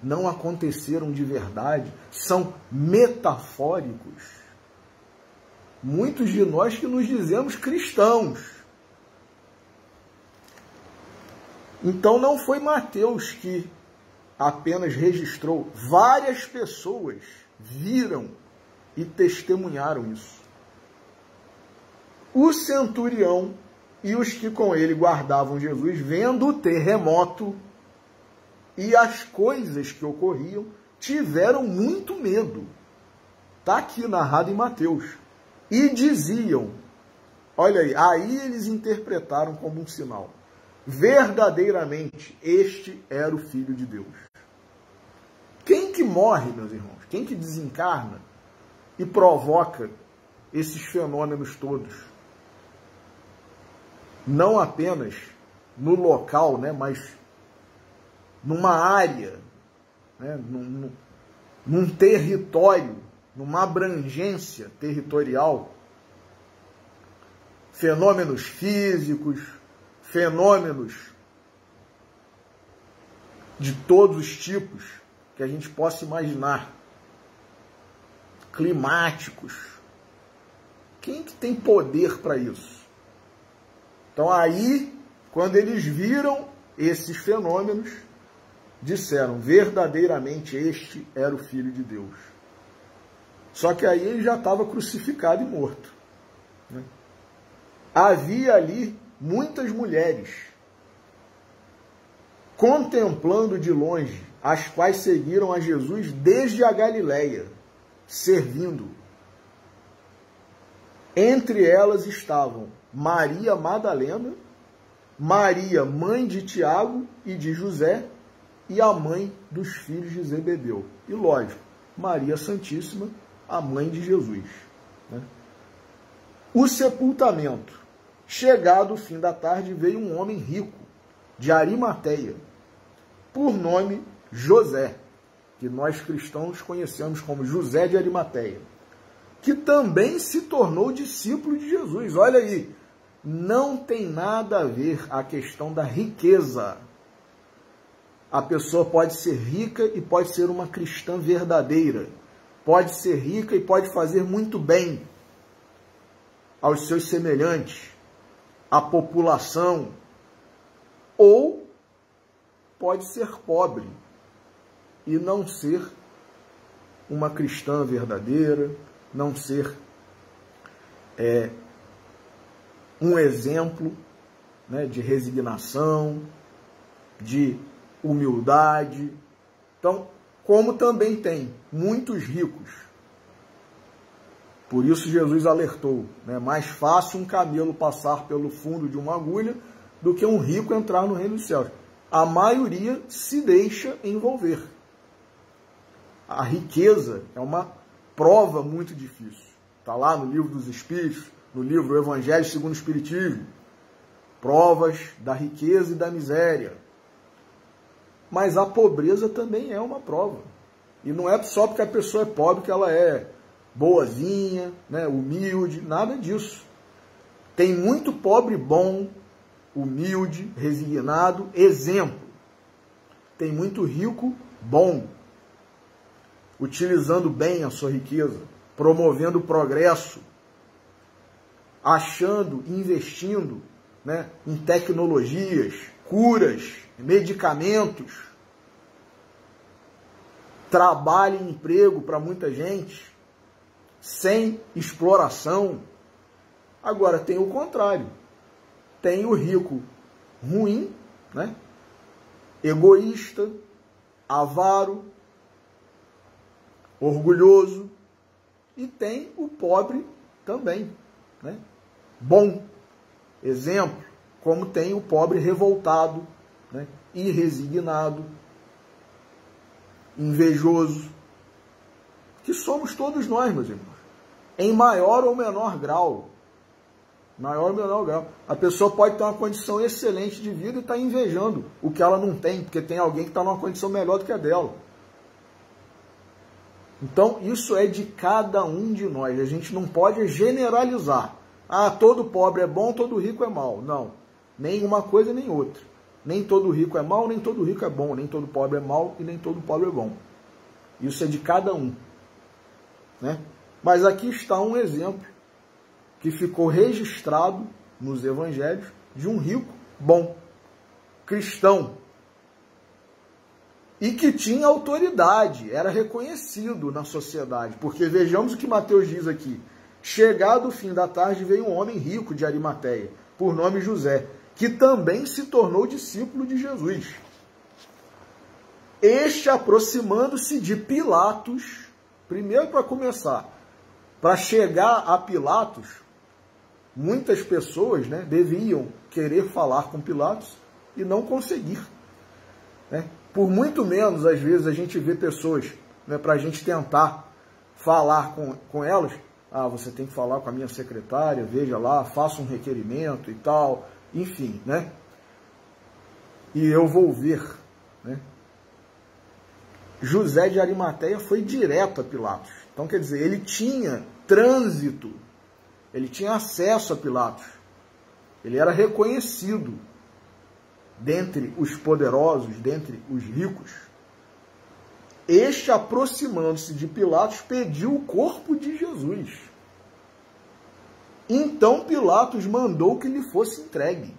não aconteceram de verdade, são metafóricos. Muitos de nós que nos dizemos cristãos. Então não foi Mateus que apenas registrou, várias pessoas viram e testemunharam isso. O centurião e os que com ele guardavam Jesus, vendo o terremoto e as coisas que ocorriam, tiveram muito medo. Está aqui narrado em Mateus. E diziam, olha aí eles interpretaram como um sinal. Verdadeiramente, este era o Filho de Deus. Quem que morre, meus irmãos? Quem que desencarna e provoca esses fenômenos todos? Não apenas no local, né, mas numa área, né, num território, numa abrangência territorial. Fenômenos físicos, fenômenos de todos os tipos que a gente possa imaginar, climáticos. Quem que tem poder para isso? Então aí, quando eles viram esses fenômenos, disseram, verdadeiramente este era o Filho de Deus. Só que aí ele já estava crucificado e morto, né? Havia ali muitas mulheres contemplando de longe, as quais seguiram a Jesus desde a Galileia, servindo. Entre elas estavam Maria Madalena, Maria, mãe de Tiago e de José, e a mãe dos filhos de Zebedeu. E lógico, Maria Santíssima, a mãe de Jesus, né? O sepultamento. Chegado o fim da tarde, veio um homem rico, de Arimateia, por nome José, que nós cristãos conhecemos como José de Arimateia, que também se tornou discípulo de Jesus. Olha aí, não tem nada a ver a questão da riqueza. A pessoa pode ser rica e pode ser uma cristã verdadeira. Pode ser rica e pode fazer muito bem aos seus semelhantes, à população, ou pode ser pobre e não ser uma cristã verdadeira, não ser um exemplo, né, de resignação, de humildade. Então, como também tem muitos ricos. Por isso Jesus alertou, né, mais fácil um camelo passar pelo fundo de uma agulha do que um rico entrar no reino dos céus. A maioria se deixa envolver. A riqueza é uma prova muito difícil. Está lá no livro dos Espíritos, no livro Evangelho segundo o Espiritismo. Provas da riqueza e da miséria. Mas a pobreza também é uma prova. E não é só porque a pessoa é pobre que ela é boazinha, né, humilde, nada disso. Tem muito pobre bom, humilde, resignado, exemplo. Tem muito rico bom, utilizando bem a sua riqueza, promovendo o progresso, achando, investindo, né, em tecnologias, curas, medicamentos, trabalho e emprego para muita gente, sem exploração. Agora tem o contrário. Tem o rico ruim, né, egoísta, avaro, orgulhoso, e tem o pobre também, né, bom, exemplo, como tem o pobre revoltado, né, irresignado, invejoso, que somos todos nós, meus irmãos, em maior ou menor grau. Maior ou menor grau. A pessoa pode ter uma condição excelente de vida e estar invejando o que ela não tem, porque tem alguém que está numa condição melhor do que a dela. Então, isso é de cada um de nós. A gente não pode generalizar. Ah, todo pobre é bom, todo rico é mau. Não. Nem uma coisa, nem outra. Nem todo rico é mau, nem todo rico é bom. Nem todo pobre é mau e nem todo pobre é bom. Isso é de cada um, né? Mas aqui está um exemplo que ficou registrado nos evangelhos de um rico bom, cristão, e que tinha autoridade, era reconhecido na sociedade, porque vejamos o que Mateus diz aqui: chegado o fim da tarde veio um homem rico de Arimateia, por nome José, que também se tornou discípulo de Jesus. Este, aproximando-se de Pilatos, primeiro, para começar, para chegar a Pilatos, muitas pessoas, né, deviam querer falar com Pilatos e não conseguir, né? Por muito menos, às vezes, a gente vê pessoas, né, para a gente tentar falar com elas. Ah, você tem que falar com a minha secretária, veja lá, faça um requerimento e tal, enfim, né? E eu vou ver, né? José de Arimateia foi direto a Pilatos. Então, quer dizer, ele tinha trânsito, ele tinha acesso a Pilatos. Ele era reconhecido dentre os poderosos, dentre os ricos. Este, aproximando-se de Pilatos, pediu o corpo de Jesus. Então Pilatos mandou que lhe fosse entregue.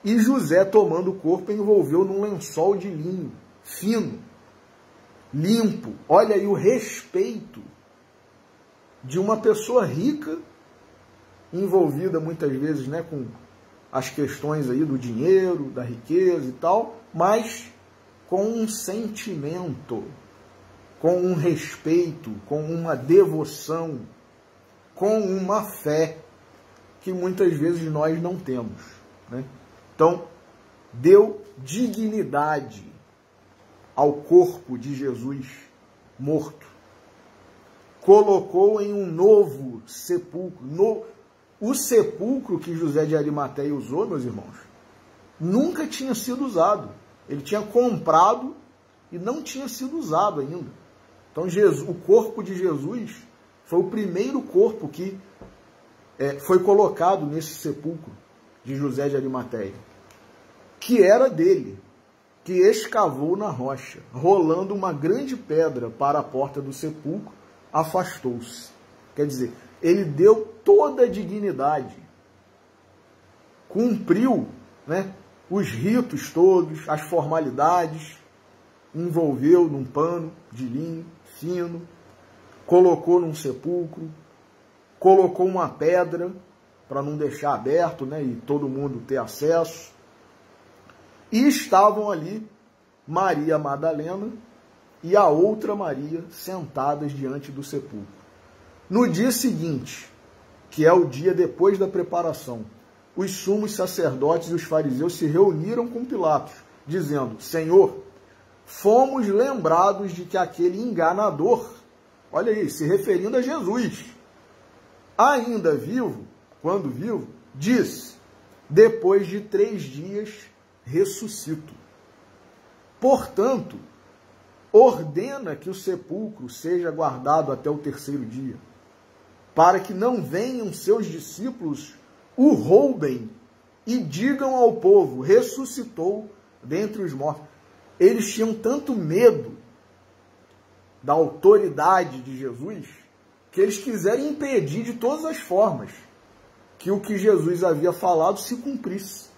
E José, tomando o corpo, envolveu num lençol de linho fino, limpo. Olha aí o respeito de uma pessoa rica, envolvida muitas vezes, né, com as questões aí do dinheiro, da riqueza e tal, mas com um sentimento, com um respeito, com uma devoção, com uma fé que muitas vezes nós não temos, né? Então, deu dignidade ao corpo de Jesus morto. Colocou em um novo sepulcro. O sepulcro que José de Arimateia usou, meus irmãos, nunca tinha sido usado. Ele tinha comprado e não tinha sido usado ainda. Então, o corpo de Jesus foi o primeiro corpo que foi colocado nesse sepulcro de José de Arimateia, que era dele, que escavou na rocha, rolando uma grande pedra para a porta do sepulcro, afastou-se. Quer dizer, ele deu toda a dignidade, cumpriu, né, os ritos todos, as formalidades, envolveu num pano de linho fino, colocou num sepulcro, colocou uma pedra para não deixar aberto, né, e todo mundo ter acesso. E estavam ali Maria Madalena e a outra Maria sentadas diante do sepulcro. No dia seguinte, que é o dia depois da preparação, os sumos sacerdotes e os fariseus se reuniram com Pilatos, dizendo: Senhor, fomos lembrados de que aquele enganador, olha aí, se referindo a Jesus, ainda vivo, quando vivo, disse: depois de 3 dias ressuscito. Portanto, ordena que o sepulcro seja guardado até o 3º dia, para que não venham seus discípulos, o roubem e digam ao povo: ressuscitou dentre os mortos. Eles tinham tanto medo da autoridade de Jesus que eles quiseram impedir de todas as formas que o que Jesus havia falado se cumprisse.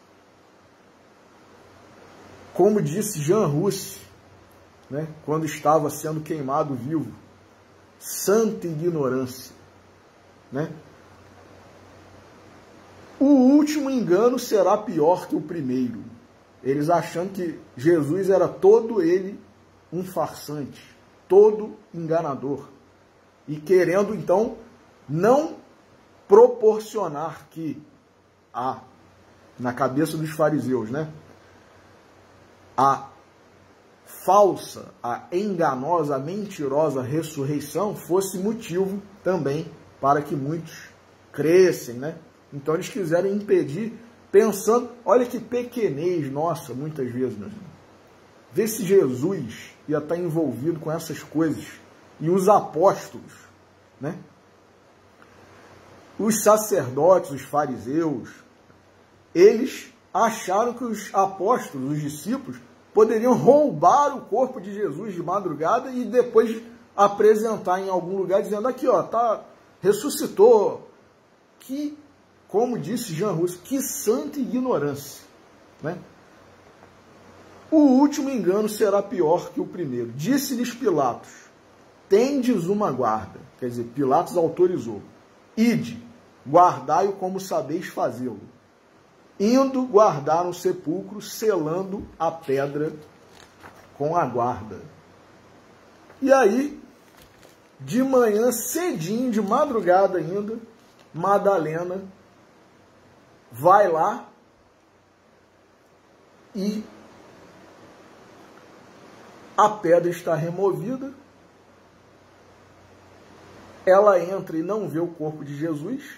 Como disse Jean Rus, né, quando estava sendo queimado vivo: santa ignorância, né? O último engano será pior que o primeiro. Eles achando que Jesus era todo ele um farsante, todo enganador, e querendo então não proporcionar que na cabeça dos fariseus, né, a falsa, a enganosa, a mentirosa ressurreição fosse motivo também para que muitos crescem, né? Então eles quiseram impedir, pensando, olha que pequenez nossa, muitas vezes, meus irmãos. Vê se Jesus ia estar envolvido com essas coisas. E os apóstolos, né? Os sacerdotes, os fariseus, eles acharam que os apóstolos, os discípulos, poderiam roubar o corpo de Jesus de madrugada e depois apresentar em algum lugar, dizendo: aqui, ó, ressuscitou. Que, como disse Jean Rus, que santa ignorância, né? O último engano será pior que o primeiro. Disse-lhes Pilatos: tendes uma guarda. Quer dizer, Pilatos autorizou. Ide, guardai-o como sabeis fazê-lo. Indo, guardaram o sepulcro, selando a pedra com a guarda. E aí, de manhã cedinho, de madrugada ainda, Madalena vai lá e a pedra está removida. Ela entra e não vê o corpo de Jesus,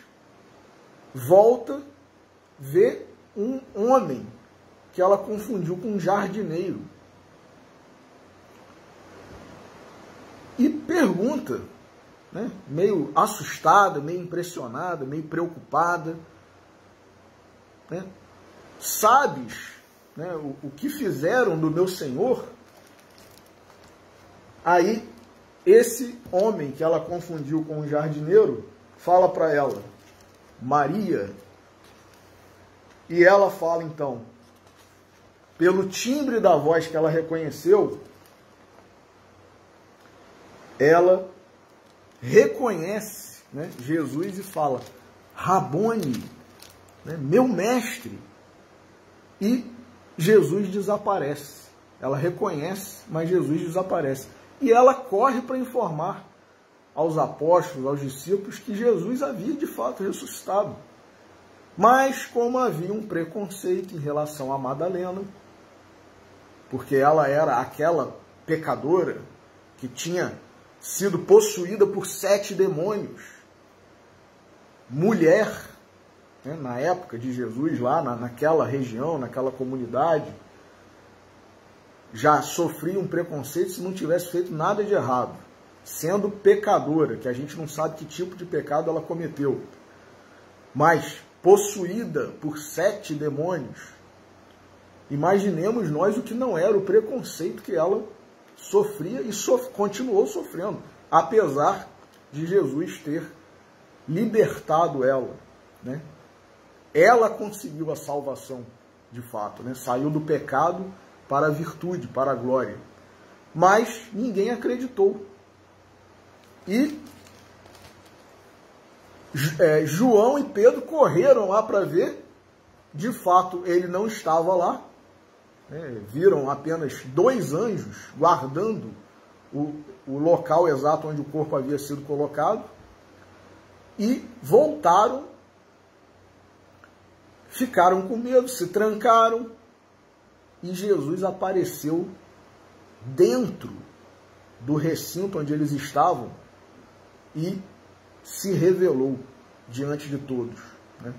volta, vê um homem que ela confundiu com um jardineiro. E pergunta, né, meio assustada, meio impressionada, meio preocupada, né, sabes, né, o que fizeram do meu Senhor? Aí, esse homem que ela confundiu com um jardineiro fala para ela: Maria. E ela fala então, pelo timbre da voz que ela reconheceu, ela reconhece né, Jesus e fala, Rabone, né, meu mestre. E Jesus desaparece. Ela reconhece, mas Jesus desaparece. E ela corre para informar aos apóstolos, aos discípulos, que Jesus havia de fato ressuscitado. Mas como havia um preconceito em relação a Madalena, porque ela era aquela pecadora que tinha sido possuída por 7 demônios, mulher, né, na época de Jesus, lá naquela região, naquela comunidade, já sofria um preconceito se não tivesse feito nada de errado, sendo pecadora, que a gente não sabe que tipo de pecado ela cometeu, mas possuída por 7 demônios. Imaginemos nós o que não era o preconceito que ela sofria e continuou sofrendo, apesar de Jesus ter libertado ela, né? Ela conseguiu a salvação de fato, né? Saiu do pecado para a virtude, para a glória. Mas ninguém acreditou. E João e Pedro correram lá para ver. De fato, ele não estava lá. Viram apenas 2 anjos guardando o local exato onde o corpo havia sido colocado. E voltaram, ficaram com medo, se trancaram. E Jesus apareceu dentro do recinto onde eles estavam e se revelou diante de todos, né?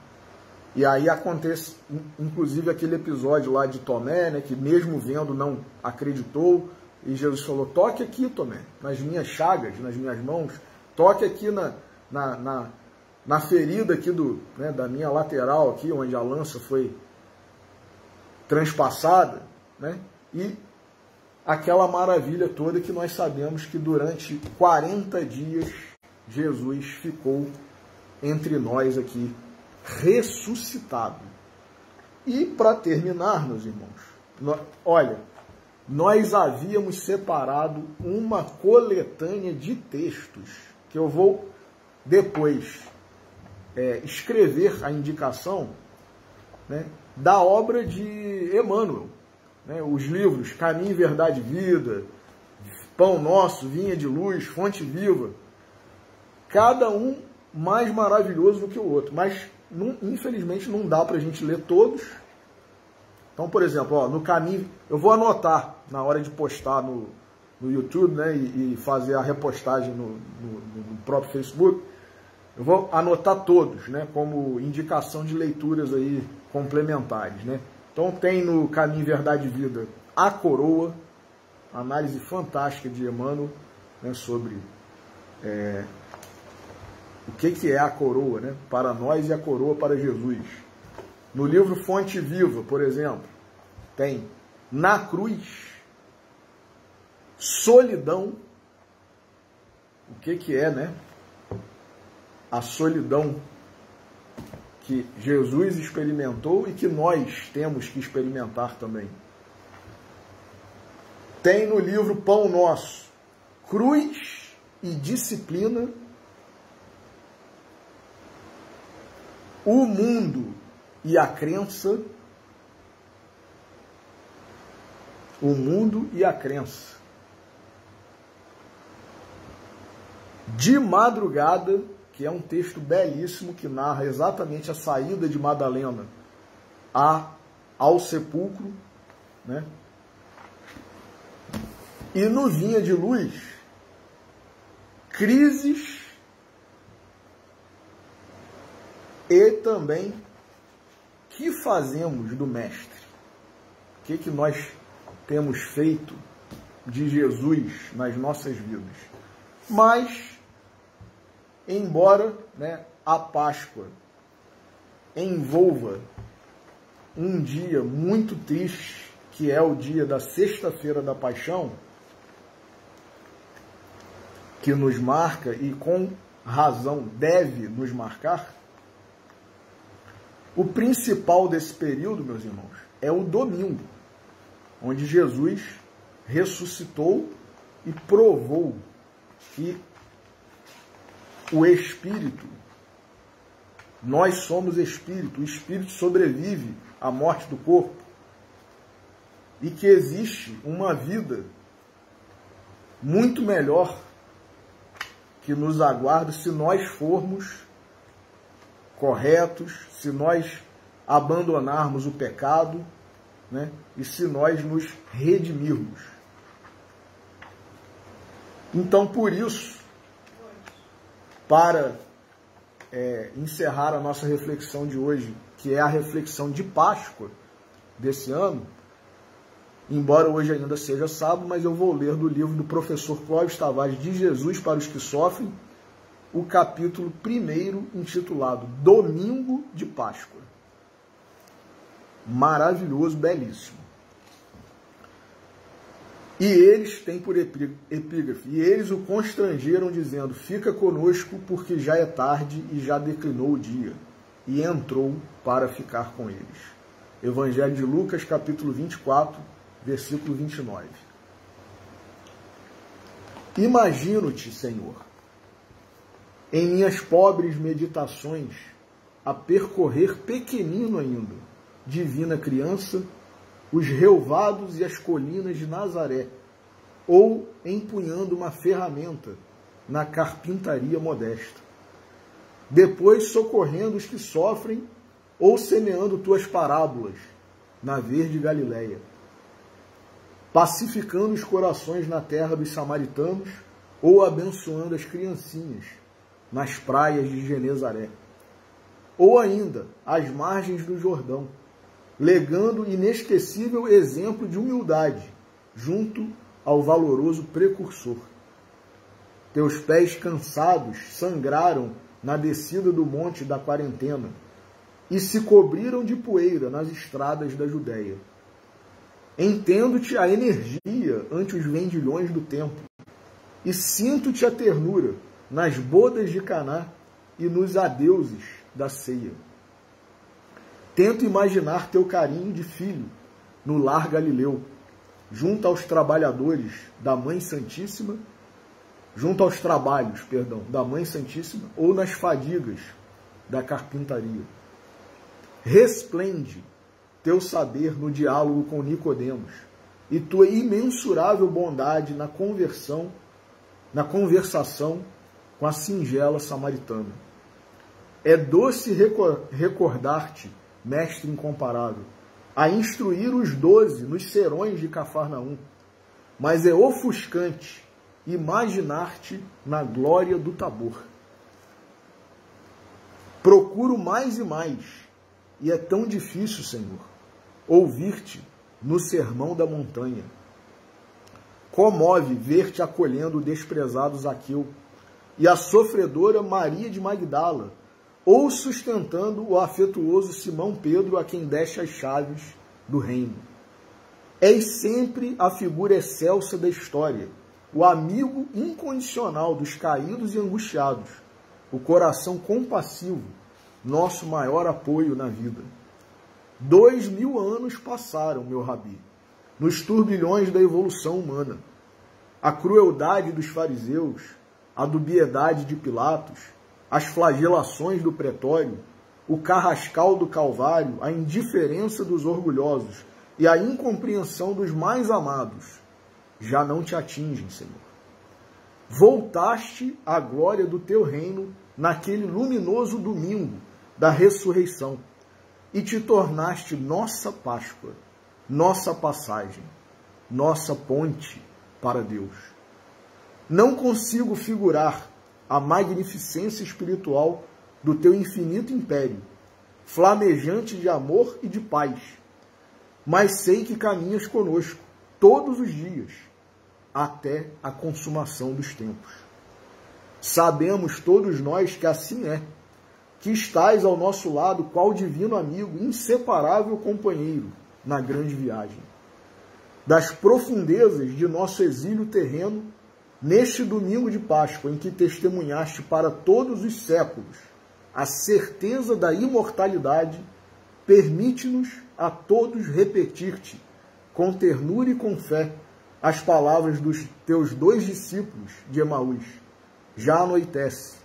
E aí acontece, inclusive, aquele episódio lá de Tomé, né, que mesmo vendo não acreditou, e Jesus falou, toque aqui, Tomé, nas minhas chagas, nas minhas mãos, toque aqui na ferida aqui né, da minha lateral, aqui, onde a lança foi transpassada, né? E aquela maravilha toda que nós sabemos que durante 40 dias Jesus ficou entre nós aqui, ressuscitado. E para terminar, meus irmãos, olha, nós havíamos separado uma coletânea de textos, que eu vou depois escrever a indicação, né, da obra de Emmanuel, né, os livros Caminho, Verdade e Vida, Pão Nosso, Vinha de Luz, Fonte Viva, cada um mais maravilhoso do que o outro, mas infelizmente não dá para a gente ler todos. Então, por exemplo, ó, no Caminho, eu vou anotar na hora de postar no YouTube, né, e fazer a repostagem no próprio Facebook, eu vou anotar todos, né, como indicação de leituras aí complementares, né. Então tem no Caminho, Verdade e Vida A Coroa, análise fantástica de Emmanuel, né, sobre o que é a coroa, né, para nós e a coroa para Jesus. No livro Fonte Viva, por exemplo, tem Na Cruz, Solidão, o que é, né, a solidão que Jesus experimentou e que nós temos que experimentar também. Tem no livro Pão Nosso, Cruz e Disciplina, o mundo e a crença, o mundo e a crença. De Madrugada, que é um texto belíssimo que narra exatamente a saída de Madalena ao sepulcro, né? E no Vinha de Luz, crises e também que fazemos do Mestre? O que nós temos feito de Jesus nas nossas vidas? Mas, embora, né, a Páscoa envolva um dia muito triste, que é o dia da Sexta-feira da Paixão, que nos marca e com razão deve nos marcar, o principal desse período, meus irmãos, é o domingo, onde Jesus ressuscitou e provou que o Espírito, nós somos Espírito, o Espírito sobrevive à morte do corpo, e que existe uma vida muito melhor que nos aguarda se nós formos corretos, se nós abandonarmos o pecado, né, e se nós nos redimirmos. Então, por isso, para encerrar a nossa reflexão de hoje, que é a reflexão de Páscoa desse ano, embora hoje ainda seja sábado, mas eu vou ler do livro do professor Clóvis Tavares, De Jesus para os que Sofrem, o capítulo 1º, intitulado Domingo de Páscoa. Maravilhoso, belíssimo. E eles têm por epígrafe, e eles o constrangeram, dizendo, fica conosco, porque já é tarde e já declinou o dia. E entrou para ficar com eles. Evangelho de Lucas, capítulo 24, versículo 29. Imagino-te, Senhor, em minhas pobres meditações, a percorrer pequenino ainda, divina criança, os relvados e as colinas de Nazaré, ou empunhando uma ferramenta na carpintaria modesta. Depois socorrendo os que sofrem, ou semeando tuas parábolas na verde Galileia, pacificando os corações na terra dos samaritanos, ou abençoando as criancinhas nas praias de Genezaré, ou ainda às margens do Jordão, legando inesquecível exemplo de humildade junto ao valoroso precursor. Teus pés cansados sangraram na descida do monte da quarentena e se cobriram de poeira nas estradas da Judéia. Entendo-te a energia ante os vendilhões do templo e sinto-te a ternura nas bodas de Caná e nos adeuses da ceia. Tento imaginar teu carinho de filho no lar Galileu, junto aos trabalhadores da Mãe Santíssima, da Mãe Santíssima, ou nas fadigas da carpintaria. Resplende teu saber no diálogo com Nicodemos e tua imensurável bondade na conversação com a singela samaritana. É doce recordar-te, mestre incomparável, a instruir os 12 nos serões de Cafarnaum, mas é ofuscante imaginar-te na glória do Tabor. Procuro mais e mais, e é tão difícil, Senhor, ouvir-te no sermão da montanha. Comove ver-te acolhendo o desprezado Zaqueu e a sofredora Maria de Magdala, ou sustentando o afetuoso Simão Pedro, a quem deste as chaves do reino. És sempre a figura excelsa da história, o amigo incondicional dos caídos e angustiados, o coração compassivo, nosso maior apoio na vida. 2000 anos passaram, meu Rabi, nos turbilhões da evolução humana. A crueldade dos fariseus, a dubiedade de Pilatos, as flagelações do pretório, o carrascal do Calvário, a indiferença dos orgulhosos e a incompreensão dos mais amados já não te atingem, Senhor. Voltaste à glória do teu reino naquele luminoso domingo da ressurreição e te tornaste nossa Páscoa, nossa passagem, nossa ponte para Deus. Não consigo figurar a magnificência espiritual do teu infinito império, flamejante de amor e de paz, mas sei que caminhas conosco todos os dias, até a consumação dos tempos. Sabemos todos nós que assim é, que estás ao nosso lado qual divino amigo, inseparável companheiro na grande viagem. Das profundezas de nosso exílio terreno, neste domingo de Páscoa, em que testemunhaste para todos os séculos a certeza da imortalidade, permite-nos a todos repetir-te, com ternura e com fé, as palavras dos teus 2 discípulos de Emaús. Já anoitece,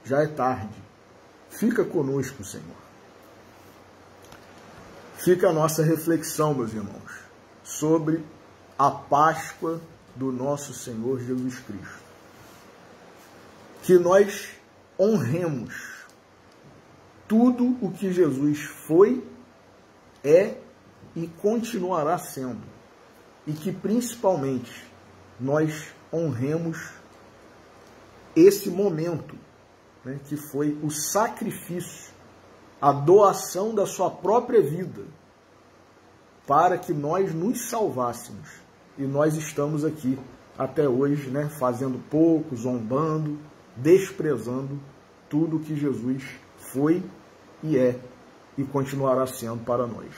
já é tarde. Fica conosco, Senhor. Fica a nossa reflexão, meus irmãos, sobre a Páscoa do nosso Senhor Jesus Cristo. Que nós honremos tudo o que Jesus foi, é e continuará sendo. E que, principalmente, nós honremos esse momento, né, que foi o sacrifício, a doação da sua própria vida, para que nós nos salvássemos. E nós estamos aqui até hoje, né, fazendo pouco, zombando, desprezando tudo que Jesus foi e é e continuará sendo para nós.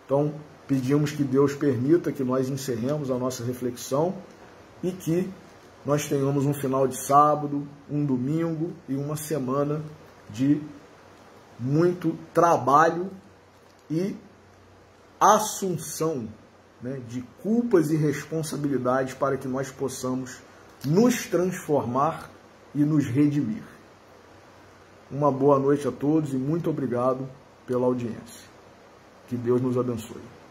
Então, pedimos que Deus permita que nós encerremos a nossa reflexão e que nós tenhamos um final de sábado, um domingo e uma semana de muito trabalho e assunção, né, de culpas e responsabilidades para que nós possamos nos transformar e nos redimir. Uma boa noite a todos e muito obrigado pela audiência. Que Deus nos abençoe.